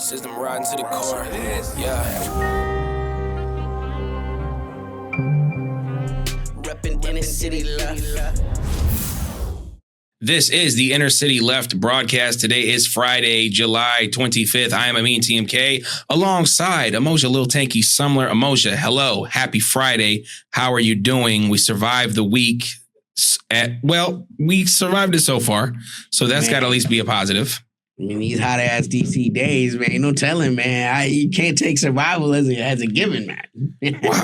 System riding to the core. Yeah. Reppin' Inner City Left. This is the Inner City Left broadcast. Today is Friday, July 25th. I am Amin TMK alongside Emoja Lil Tanky Sumler. Emoja, hello. Happy Friday. How are you doing? We survived the week. We survived it so far. So that's got to at least be a positive. I mean, these hot ass DC days, man. No telling, man. You can't take survival as a given, man.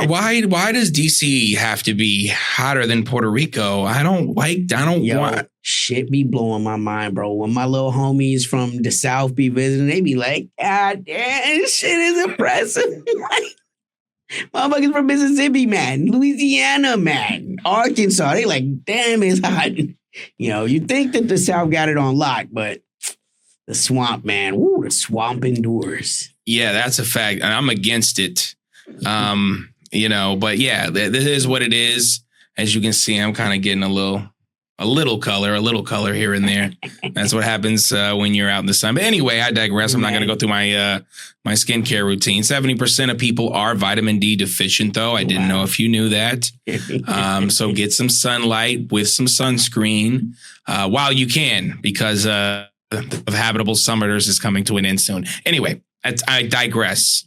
Why does DC have to be hotter than Puerto Rico? I don't want. Shit be blowing my mind, bro. When my little homies from the South be visiting, they be like, God damn, this shit is impressive. Motherfuckers from Mississippi, man. Louisiana, man. Arkansas, they like, damn, it's hot. You know, you think that the South got it on lock, but the swamp, man. Woo, the swamp endures. Yeah, that's a fact. And I'm against it. But yeah, this is what it is. As you can see, I'm kind of getting a little color here and there. That's what happens when you're out in the sun. But anyway, I digress. I'm not going to go through my skincare routine. 70% of people are vitamin D deficient, though. I didn't know if you knew that. So get some sunlight with some sunscreen while you can, because of habitable summers is coming to an end soon. Anyway, I digress.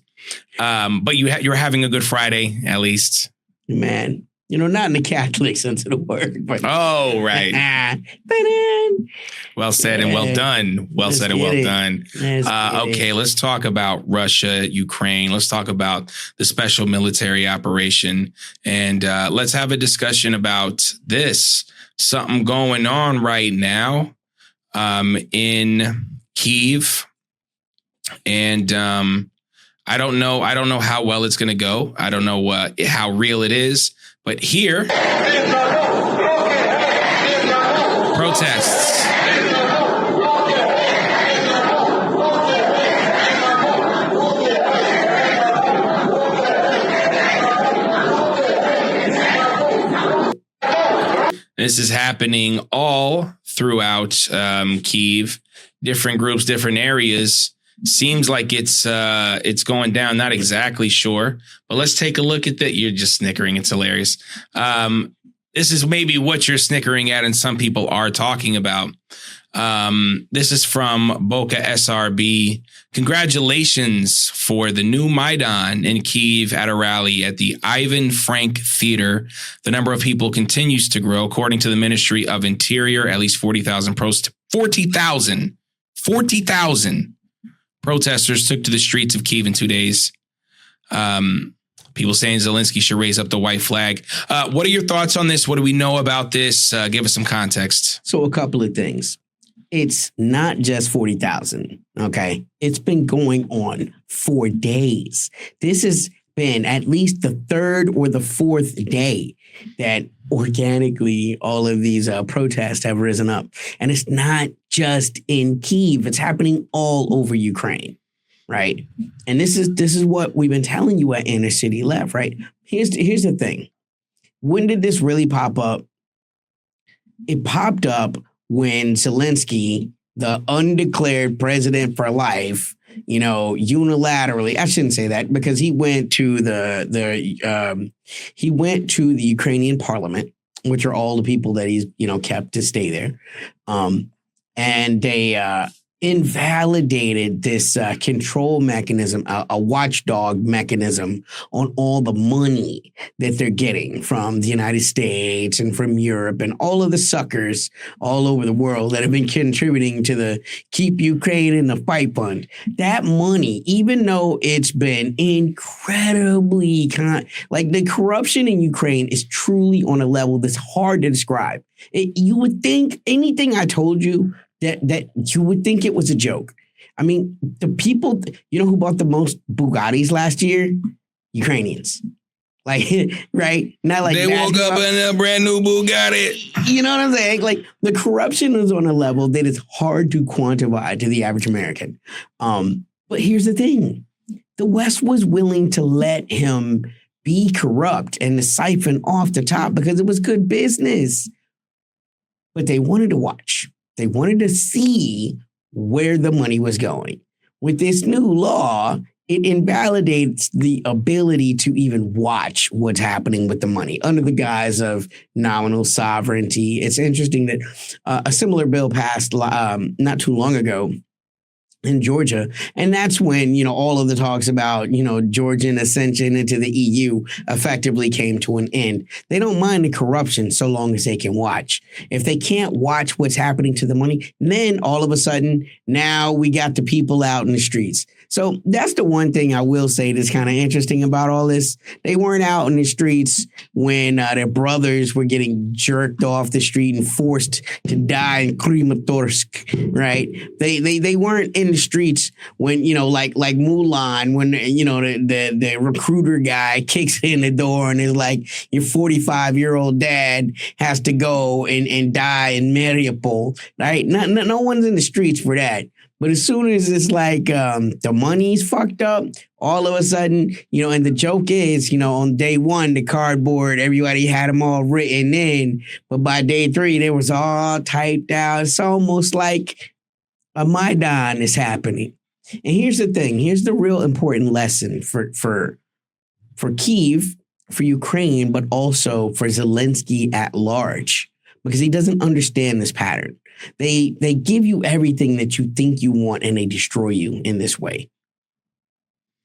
But you're having a good Friday, at least. Man. You know, not in the Catholic sense of the word. But oh, right. Well said and well done. Well done. Okay, let's talk about Russia, Ukraine. Let's talk about the special military operation. And let's have a discussion about this. Something going on right now in Kyiv. And I don't know how well it's going to go. I don't know how real it is. But here, protests. This is happening all throughout Kyiv, different groups, different areas. Seems like it's going down. Not exactly sure, but let's take a look at that. You're just snickering. It's hilarious. This is maybe what you're snickering at, and some people are talking about. This is from Boca SRB. Congratulations for the new Maidan in Kyiv at a rally at the Ivan Frank Theater. The number of people continues to grow. According to the Ministry of Interior, at least 40,000 protesters took to the streets of Kyiv in 2 days. People saying Zelensky should raise up the white flag. What are your thoughts on this? What do we know about this? Give us some context. So a couple of things. It's not just 40,000, okay? It's been going on for days. This has been at least the third or the fourth day that organically all of these protests have risen up. And it's not just in Kyiv. It's happening all over Ukraine, right? And this is what we've been telling you at Inner City Left, right? Here's the thing. When did this really pop up? It popped up when Zelensky, the undeclared president for life, unilaterally, I shouldn't say that, because he went to the Ukrainian parliament, which are all the people that he's, kept to stay there. And they invalidated this control mechanism, a watchdog mechanism on all the money that they're getting from the United States and from Europe and all of the suckers all over the world that have been contributing to the Keep Ukraine in the Fight Fund. That money, even though it's been incredibly like the corruption in Ukraine is truly on a level that's hard to describe. You would think anything I told you that you would think it was a joke. I mean, the people, who bought the most Bugattis last year? Ukrainians. Like, right? Not like they woke up in a brand new Bugatti. You know what I'm saying? Like, the corruption is on a level that is hard to quantify to the average American. But here's the thing. The West was willing to let him be corrupt and to siphon off the top because it was good business. But they wanted to watch. They wanted to see where the money was going. with this new law, it invalidates the ability to even watch what's happening with the money under the guise of nominal sovereignty. It's interesting that a similar bill passed not too long ago in Georgia. And that's when, all of the talks about, Georgian ascension into the EU effectively came to an end. They don't mind the corruption so long as they can watch. If they can't watch what's happening to the money, then all of a sudden, now we got the people out in the streets. So that's the one thing I will say that's kind of interesting about all this. They weren't out in the streets when their brothers were getting jerked off the street and forced to die in Kramatorsk, right? They weren't in the streets when, like Mulan, when, the recruiter guy kicks in the door and is like, your 45-year-old dad has to go and die in Mariupol, right? No one's in the streets for that. But as soon as it's like the money's fucked up, all of a sudden, and the joke is, on day one, the cardboard, everybody had them all written in. But by day 3, they was all typed out. It's almost like a Maidan is happening. And here's the thing. Here's the real important lesson for Kyiv, for Ukraine, but also for Zelensky at large, because he doesn't understand this pattern. They give you everything that you think you want and they destroy you in this way.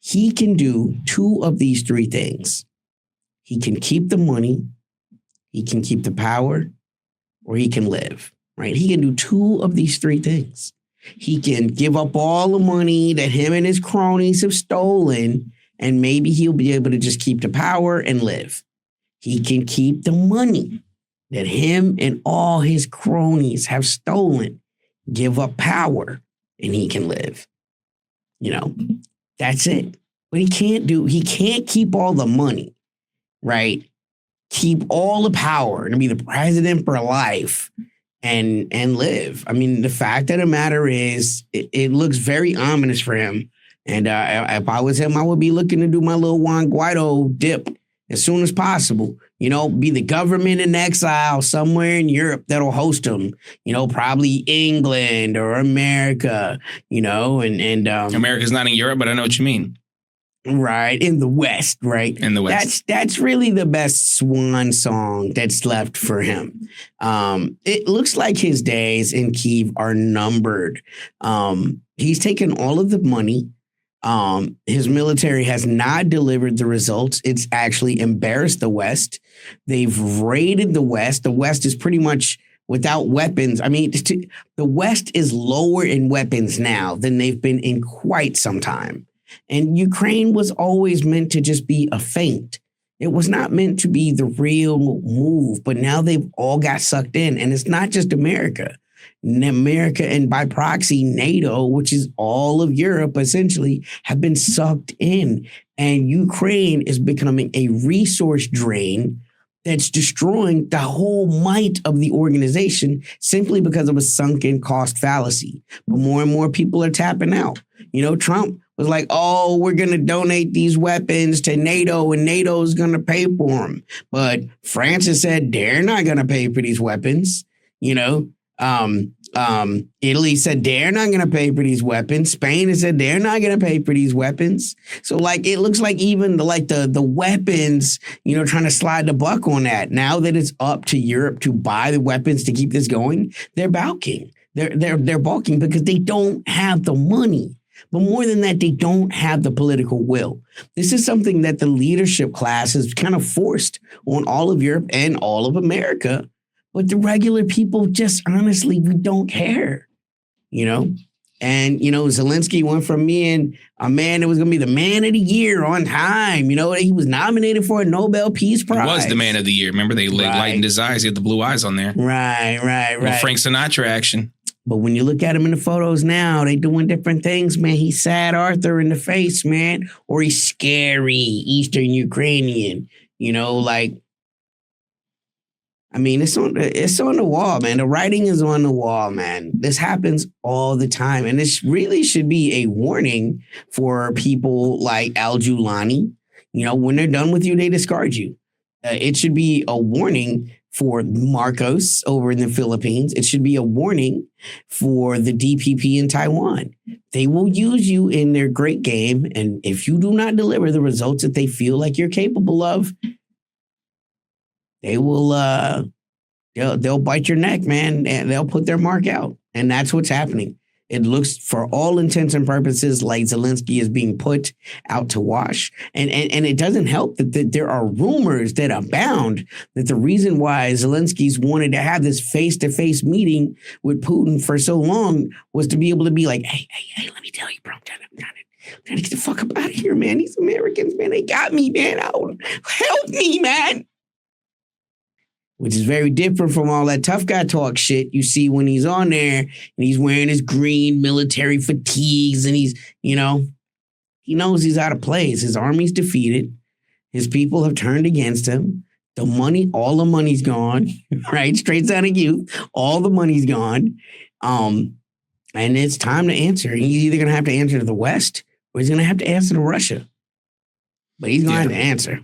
He can do 2 of these 3 things. He can keep the money, he can keep the power, or he can live, right? He can do 2 of these 3 things. He can give up all the money that him and his cronies have stolen, and maybe he'll be able to just keep the power and live. He can keep the money that him and all his cronies have stolen, give up power, and he can live. That's it. But he can't keep all the money, right? Keep all the power and be the president for life and live. I mean, the fact of the matter is, it looks very ominous for him. And if I was him, I would be looking to do my little Juan Guaido dip as soon as possible. Be the government in exile somewhere in Europe that'll host them. Probably England or America. And America's not in Europe, but I know what you mean. Right, in the West, right? In the West. That's really the best swan song that's left for him. It looks like his days in Kyiv are numbered. He's taken all of the money. His military has not delivered the results. It's actually embarrassed the West. They've raided the West. The West is pretty much without weapons. I mean, the West is lower in weapons now than they've been in quite some time. And Ukraine was always meant to just be a feint. It was not meant to be the real move, but now they've all got sucked in. And it's not just America. America and by proxy, NATO, which is all of Europe, essentially, have been sucked in. And Ukraine is becoming a resource drain that's destroying the whole might of the organization simply because of a sunken cost fallacy. But more and more people are tapping out. Trump was like, oh, we're going to donate these weapons to NATO and NATO is going to pay for them. But France has said they're not going to pay for these weapons. Italy said they're not going to pay for these weapons. Spain has said they're not going to pay for these weapons. So it looks like even the weapons, trying to slide the buck on that. Now that it's up to Europe to buy the weapons to keep this going, they're balking. They're balking because they don't have the money. But more than that, they don't have the political will. This is something that the leadership class has kind of forced on all of Europe and all of America. But the regular people just honestly, we don't care, And, Zelensky went from being a man that was going to be the man of the year on time. He was nominated for a Nobel Peace Prize. He was the man of the year. Remember, they lightened his eyes. He had the blue eyes on there. Right. Little Frank Sinatra action. But when you look at him in the photos now, they doing different things, man. He's sad Arthur in the face, man. Or he's scary Eastern Ukrainian, I mean, it's on the wall, man. The writing is on the wall, man. This happens all the time. And this really should be a warning for people like Al-Julani. When they're done with you, they discard you. It should be a warning for Marcos over in the Philippines. It should be a warning for the DPP in Taiwan. They will use you in their great game. And if you do not deliver the results that they feel like you're capable of, they will, they'll bite your neck, man, and they'll put their mark out. And that's what's happening. It looks, for all intents and purposes, like Zelensky is being put out to wash. And it doesn't help that there are rumors that abound that the reason why Zelensky's wanted to have this face-to-face meeting with Putin for so long was to be able to be like, hey, let me tell you, bro, I'm trying to get the fuck up out of here, man. These Americans, man, they got me, man. Help me, man. Which is very different from all that tough guy talk shit you see when he's on there and he's wearing his green military fatigues and he's, he knows he's out of place. His army's defeated. His people have turned against him. All the money's gone, right? Straight Sonic Youth. All the money's gone. And it's time to answer. He's either going to have to answer to the West or he's going to have to answer to Russia. But he's going to have to answer.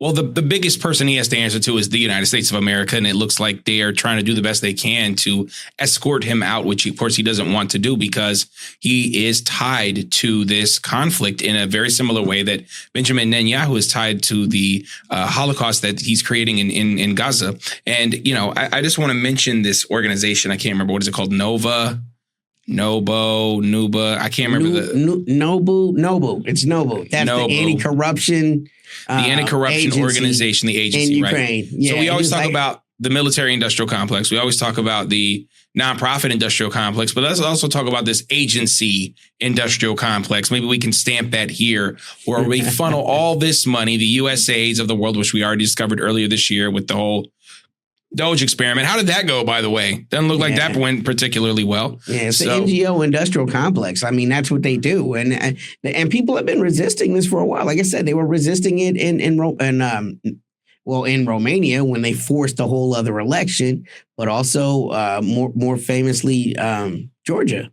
Well, the biggest person he has to answer to is the United States of America. And it looks like they are trying to do the best they can to escort him out, which, of course, he doesn't want to do because he is tied to this conflict in a very similar way that Benjamin Netanyahu is tied to the Holocaust that he's creating in Gaza. And, I just want to mention this organization. I can't remember. What is it called? Nuba. I can't remember Nobu. It's Nobu. That's Nobu. The anti-corruption. The anti-corruption organization, the agency, in right? Ukraine. Yeah, so we always talk about the military-industrial complex. We always talk about the nonprofit industrial complex, but let's also talk about this agency industrial complex. Maybe we can stamp that here, where we funnel all this money, the USAIDs of the world, which we already discovered earlier this year with the whole Doge experiment. How did that go, by the way? Doesn't look like that went particularly well. Yeah, it's the NGO industrial complex. I mean, that's what they do. And people have been resisting this for a while. Like I said, they were resisting it in Romania when they forced a whole other election, but also more famously, Georgia.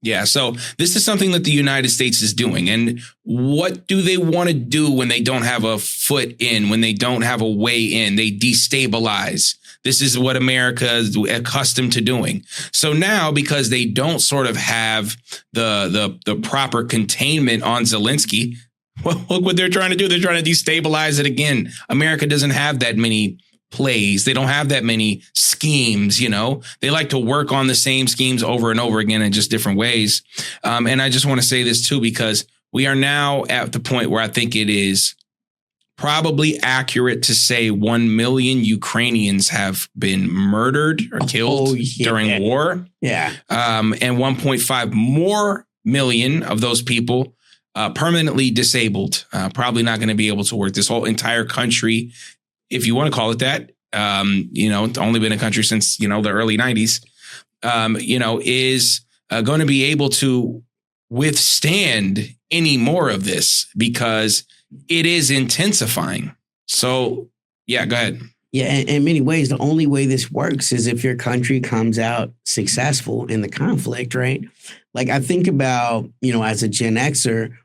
Yeah, so this is something that the United States is doing. And what do they want to do when they don't have a foot in, when they don't have a way in? They destabilize. This is what America is accustomed to doing. So now, because they don't sort of have the proper containment on Zelensky, well, look what they're trying to do. They're trying to destabilize it again. America doesn't have that many plays. They don't have that many schemes, They like to work on the same schemes over and over again in just different ways. And I just want to say this, too, because we are now at the point where I think it is probably accurate to say 1 million Ukrainians have been murdered or killed during war. Yeah. And 1.5 more million of those people permanently disabled, probably not going to be able to work. This whole entire country, if you want to call it that, it's only been a country since, the early 90s, is going to be able to withstand any more of this because it is intensifying. So, yeah, go ahead. Yeah, in many ways, the only way this works is if your country comes out successful in the conflict, right? Like I think about, as a Gen Xer,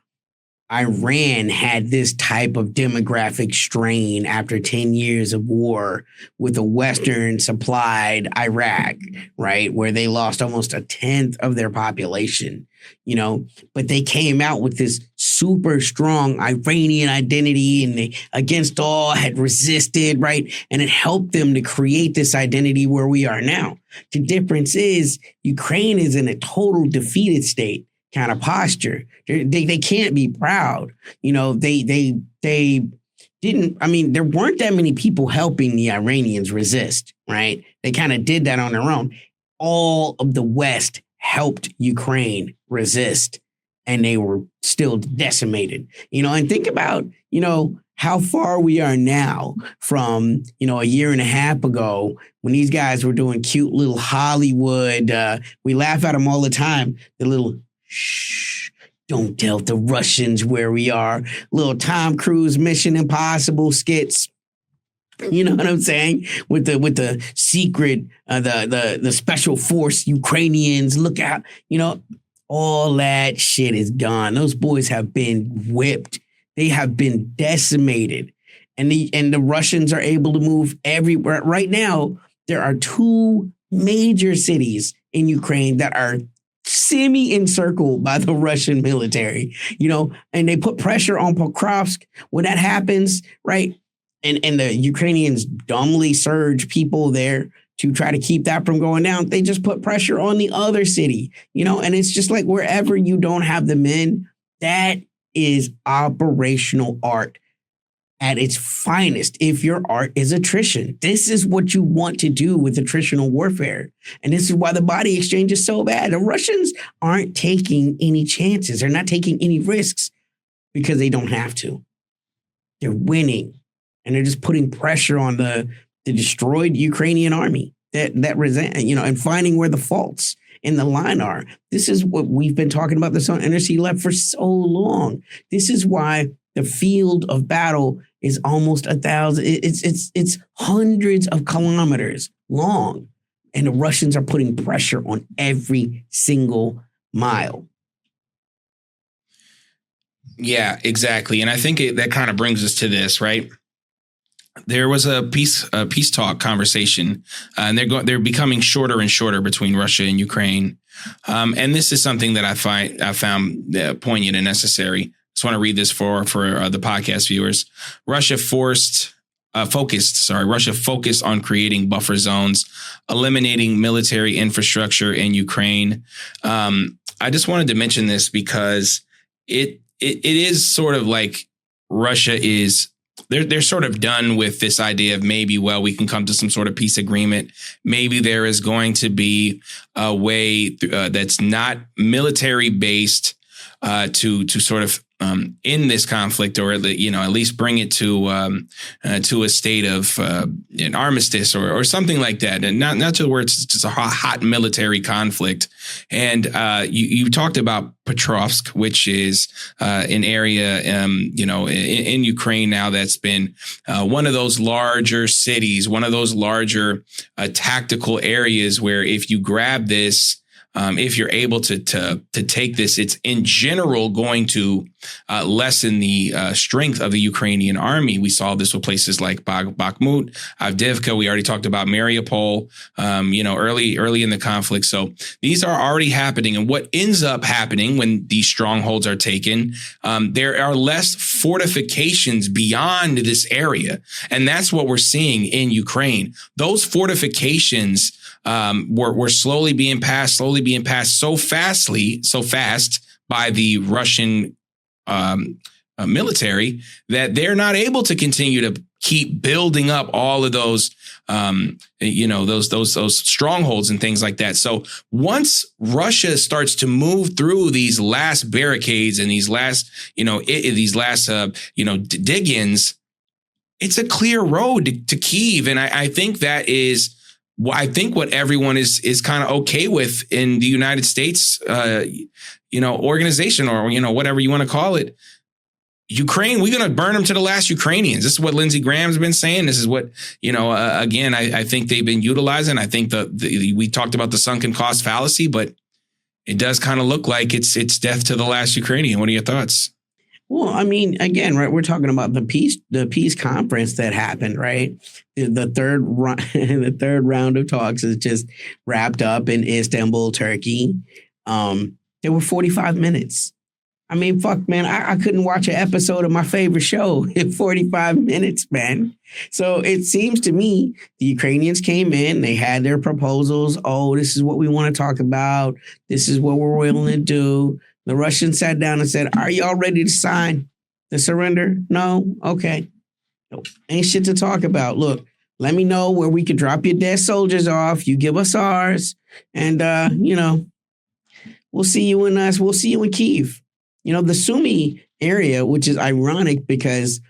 Iran had this type of demographic strain after 10 years of war with a Western supplied Iraq, right? Where they lost almost 1/10 of their population, but they came out with this super strong Iranian identity and they against all had resisted, right? And it helped them to create this identity where we are now. The difference is Ukraine is in a total defeated state kind of posture. They can't be proud. They didn't. I mean, there weren't that many people helping the Iranians resist, right? They kind of did that on their own. All of the West helped Ukraine resist, and they were still decimated. And think about, how far we are now from, a year and a half ago when these guys were doing cute little Hollywood. We laugh at them all the time. The little shh, don't tell the Russians where we are. Little Tom Cruise Mission Impossible skits. You know what I'm saying? With the secret, the special force Ukrainians, look out, all that shit is gone. Those boys have been whipped. They have been decimated. and the Russians are able to move everywhere. Right now, there are two major cities in Ukraine that are semi-encircled by the Russian military, and they put pressure on Pokrovsk. When that happens, right, and the Ukrainians dumbly surge people there to try to keep that from going down, they just put pressure on the other city, and it's just like wherever you don't have the men, that is operational art at its finest. If your art is attrition, this is what you want to do with attritional warfare. And this is why the body exchange is so bad. The Russians aren't taking any chances. They're not taking any risks because they don't have to. They're winning, and they're just putting pressure on the destroyed Ukrainian army that resent, and finding where the faults in the line are. This is what we've been talking about this on NRC Left for so long. This is why the field of battle is almost 1,000. It's hundreds of kilometers long, and the Russians are putting pressure on every single mile. Yeah, exactly. And I think that kind of brings us to this, right? There was a peace talk conversation, and they're becoming shorter and shorter between Russia and Ukraine. And this is something that I found poignant and necessary. Just want to read this for the podcast viewers. Russia focused on creating buffer zones, eliminating military infrastructure in Ukraine. I just wanted to mention this because it is sort of like Russia is. They're sort of done with this idea of maybe, well, we can come to some sort of peace agreement. Maybe there is going to be a way that's not military based to sort of end this conflict, or at least bring it to a state of an armistice or something like that, and not to where it's just a hot military conflict. And you talked about Petrovsk, which is an area in Ukraine now that's been one of those larger cities, one of those larger tactical areas where if you grab this, if you're able to take this, it's in general going to lessen the strength of the Ukrainian army. We saw this with places like Bakhmut, Avdiivka. We already talked about Mariupol, early in the conflict. So these are already happening. And what ends up happening when these strongholds are taken, there are less fortifications beyond this area. And that's what we're seeing in Ukraine. Those fortifications were slowly being passed so fast by the Russian military that they're not able to continue to keep building up all of those, those strongholds and things like that. So once Russia starts to move through these last barricades and these last dig-ins, it's a clear road to Kyiv, and I think that is. Well, I think what everyone is kind of okay with in the United States, organization, or, whatever you want to call it. Ukraine, we're going to burn them to the last Ukrainians. This is what Lindsey Graham's been saying. This is what, again, I think they've been utilizing. I think we talked about the sunken cost fallacy, but it does kind of look like it's death to the last Ukrainian. What are your thoughts? Well, I mean, again, right, we're talking about the peace conference that happened, right? The third round of talks is just wrapped up in Istanbul, Turkey. There were 45 minutes. I mean, fuck, man, I couldn't watch an episode of my favorite show in 45 minutes, man. So it seems to me the Ukrainians came in, they had their proposals. Oh, this is what we want to talk about. This is what we're willing to do. The Russians sat down and said, are y'all ready to sign the surrender? No? Okay. Ain't shit to talk about. Look, let me know where we could drop your dead soldiers off. You give us ours. And, we'll see you in Kyiv. The Sumy area, which is ironic because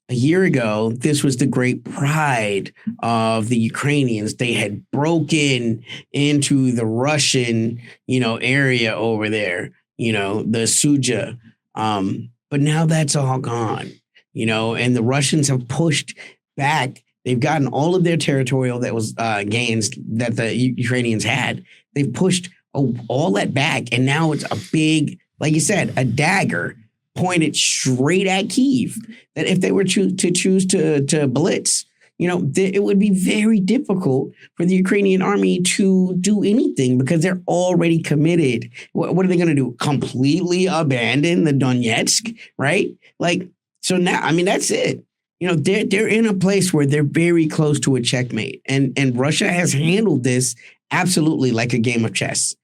a year ago, this was the great pride of the Ukrainians. They had broken into the Russian, area over there. The Suja. But now that's all gone, and the Russians have pushed back. They've gotten all of their territorial that was gains that the Ukrainians had. They've pushed all that back. And now it's a big, like you said, a dagger pointed straight at Kyiv. That if they were to choose to blitz, it would be very difficult for the Ukrainian army to do anything because they're already committed. What are they going to do? Completely abandon the Donetsk, right? Like, so now, I mean, that's it. They're in a place where they're very close to a checkmate, and Russia has handled this absolutely like a game of chess.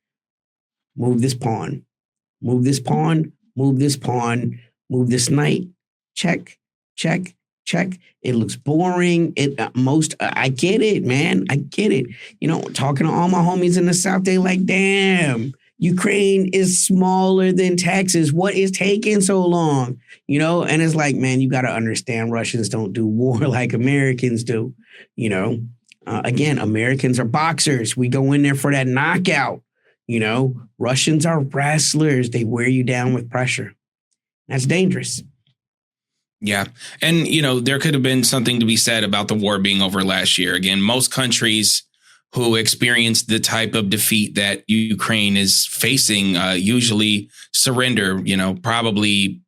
Move this pawn, move this pawn, move this pawn, move this knight. Check, check, check. It looks boring. I get it, man. I get it. Talking to all my homies in the South, they like, damn, Ukraine is smaller than Texas. What is taking so long? And it's like, man, you got to understand Russians don't do war like Americans do. Again, Americans are boxers. We go in there for that knockout. Russians are wrestlers. They wear you down with pressure. That's dangerous. Yeah. And, there could have been something to be said about the war being over last year. Again, most countries who experienced the type of defeat that Ukraine is facing usually surrender, probably,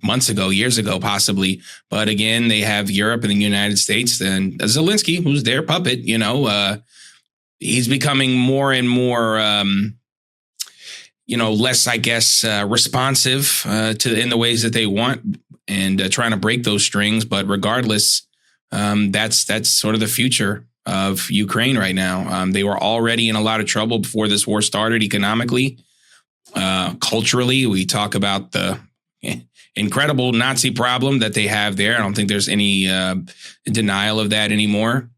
months ago, years ago, possibly. But again, they have Europe and the United States and Zelensky, who's their puppet, he's becoming more and more, less, I guess, responsive in the ways that they want and trying to break those strings. But regardless, that's sort of the future of Ukraine right now. They were already in a lot of trouble before this war started economically. Culturally, we talk about the incredible Nazi problem that they have there. I don't think there's any denial of that anymore.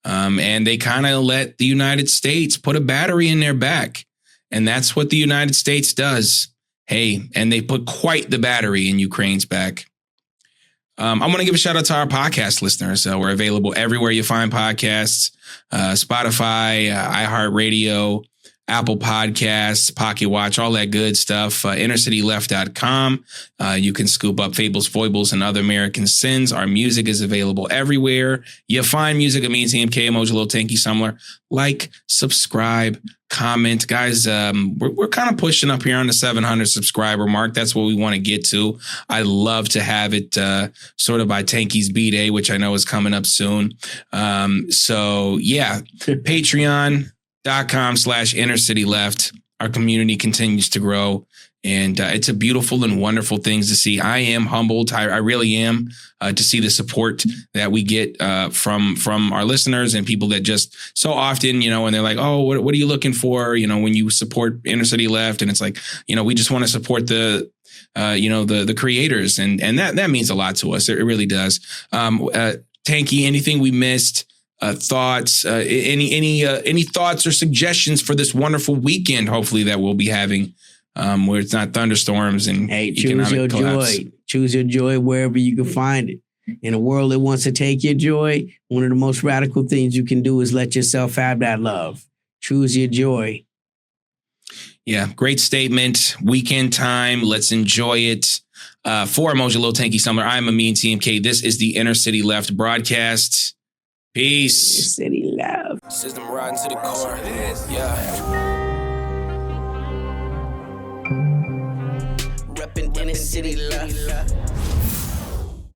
And they kind of let the United States put a battery in their back. And that's what the United States does. Hey, and they put quite the battery in Ukraine's back. I want to give a shout out to our podcast listeners. We're available everywhere you find podcasts, Spotify, iHeartRadio, Apple Podcasts, Pocket Watch, all that good stuff. InnerCityLeft.com. You can scoop up Fables, Foibles, and Other American Sins. Our music is available everywhere. You find music at MeTMK, Emoji Little Tanky Sumler. Like, subscribe, comment. Guys, we're kind of pushing up here on the 700 subscriber mark. That's what we want to get to. I love to have it sort of by Tanky's B-Day, which I know is coming up soon. So, yeah, Patreon.com/InnerCityLeft. Our community continues to grow, and it's a beautiful and wonderful thing to see. I am humbled. I really am to see the support that we get from our listeners and people that just so often, and they're like, oh, what are you looking for? When you support Inner City Left, and it's like, we just want to support the creators, and that means a lot to us. It really does. Tanky, anything we missed? Thoughts, any thoughts or suggestions for this wonderful weekend, hopefully that we'll be having, where it's not thunderstorms and choose your collapse. Joy. Choose your joy wherever you can find it. In a world that wants to take your joy, one of the most radical things you can do is let yourself have that love. Choose your joy. Yeah, great statement. Weekend time. Let's enjoy it. For Emoji Little Tanky Summer, I'm Amin TMK. This is the Inner City Left broadcast. Peace. City Love. System riding to the core. Yeah. Reppin' in the city left.